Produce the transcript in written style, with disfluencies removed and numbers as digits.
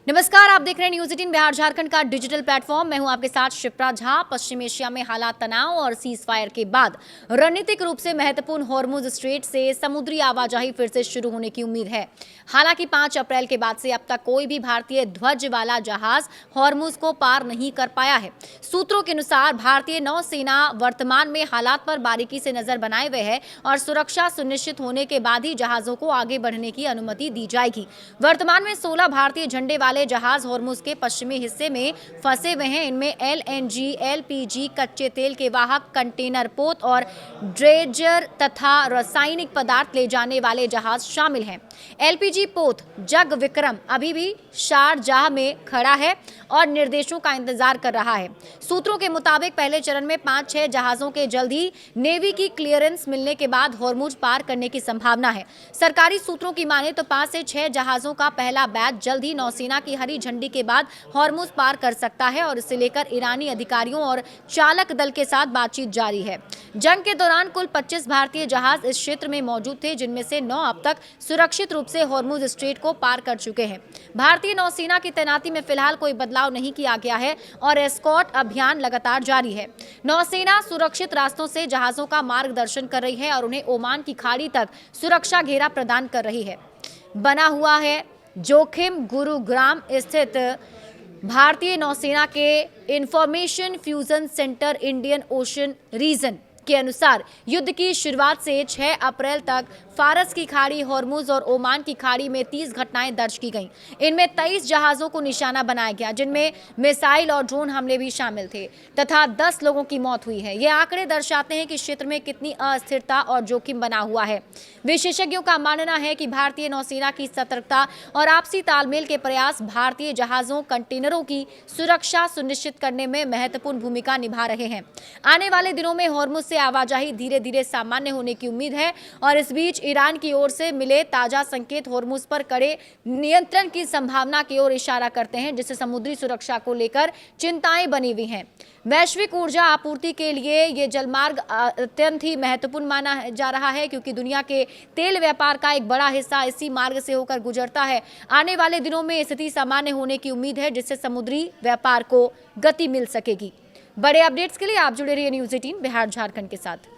नमस्कार, आप देख रहे हैं न्यूज 18 बिहार झारखंड का डिजिटल प्लेटफॉर्म। मैं हूं आपके साथ शिप्रा झा। पश्चिम एशिया में हालात तनाव और सीज फायर के बाद रणनीतिक रूप से महत्वपूर्ण हॉर्मुज स्ट्रेट से समुद्री आवाजाही फिर से शुरू होने की उम्मीद है। हालांकि 5 अप्रैल के बाद से अब तक कोई भी भारतीय ध्वज वाला जहाज हॉर्मुज को पार नहीं कर पाया है। सूत्रों के अनुसार भारतीय नौसेना वर्तमान में हालात पर बारीकी से नजर बनाए हुए है और सुरक्षा सुनिश्चित होने के बाद ही जहाजों को आगे बढ़ने की अनुमति दी जाएगी। वर्तमान में 16 भारतीय झंडे वाले जहाज हॉर्मुज के पश्चिमी हिस्से में फंसे हुए हैं। इनमें एलएनजी, एलपीजी, कच्चे तेल के वाहक, कंटेनर पोत और ड्रेजर तथा रासायनिक पदार्थ ले जाने वाले जहाज शामिल हैं। एलपीजी पोत जग विक्रम अभी भी शारजाह में खड़ा है और निर्देशों का इंतजार कर रहा है। सूत्रों के मुताबिक पहले चरण में 5-6 जहाजों के जल्द ही नेवी की क्लियरेंस मिलने के बाद हॉर्मुज पार करने की संभावना है। सरकारी सूत्रों की माने तो 5 से 6 जहाजों का पहला बैच जल्द ही नौसेना की हरी झंडी के बाद हॉर्मुज पार कर सकता है और इसे लेकर ईरानी अधिकारियों और चालक दल के साथ बातचीत जारी है। जंग के दौरान कुल 25 भारतीय जहाज इस क्षेत्र में मौजूद थे, जिनमें से 9 अब तक सुरक्षित रूप से हॉर्मुज स्ट्रेट को पार कर चुके हैं। भारतीय नौसेना की तैनाती में फिलहाल कोई बदलाव नहीं किया गया है और एस्कॉर्ट अभियान लगातार जारी है। नौसेना सुरक्षित रास्तों से जहाजों का मार्गदर्शन कर रही है और उन्हें ओमान की खाड़ी तक सुरक्षा घेरा प्रदान कर रही है। बना हुआ है जोखिम गुरुग्राम स्थित भारतीय नौसेना के information fusion centre Indian Ocean region के अनुसार युद्ध की शुरुआत से 6 अप्रैल तक फारस की खाड़ी, हॉर्मुज और ओमान की खाड़ी में 30 घटनाएं दर्ज की गईं। इनमें 23 जहाजों को निशाना बनाया गया, जिनमें मिसाइल और ड्रोन हमले भी शामिल थे तथा 10 लोगों की मौत हुई है। ये आंकड़े दर्शाते हैं कि क्षेत्र में कितनी अस्थिरता और जोखिम बना हुआ है। विशेषज्ञों का मानना है कि भारतीय नौसेना की सतर्कता और आपसी तालमेल के प्रयास भारतीय जहाजों, कंटेनरों की सुरक्षा सुनिश्चित करने में महत्वपूर्ण भूमिका निभा रहे हैं। आने वाले दिनों में हॉर्मुज से आवाजाही धीरे धीरे सामान्य होने की उम्मीद है और इस बीच ईरान की ओर से मिले ताजा संकेत हॉर्मुज पर कड़े नियंत्रण की संभावना की ओर इशारा करते हैं, जिससे समुद्री सुरक्षा को लेकर चिंताएं बनी हुई हैं। वैश्विक ऊर्जा आपूर्ति के लिए ये जलमार्ग अत्यंत ही महत्वपूर्ण माना जा रहा है, क्योंकि दुनिया के तेल व्यापार का एक बड़ा हिस्सा इसी मार्ग से होकर गुजरता है। आने वाले दिनों में स्थिति सामान्य होने की उम्मीद है, जिससे समुद्री व्यापार को गति मिल सकेगी। बड़े अपडेट्स के लिए आप जुड़े रहिए न्यूज 18 बिहार झारखंड के साथ।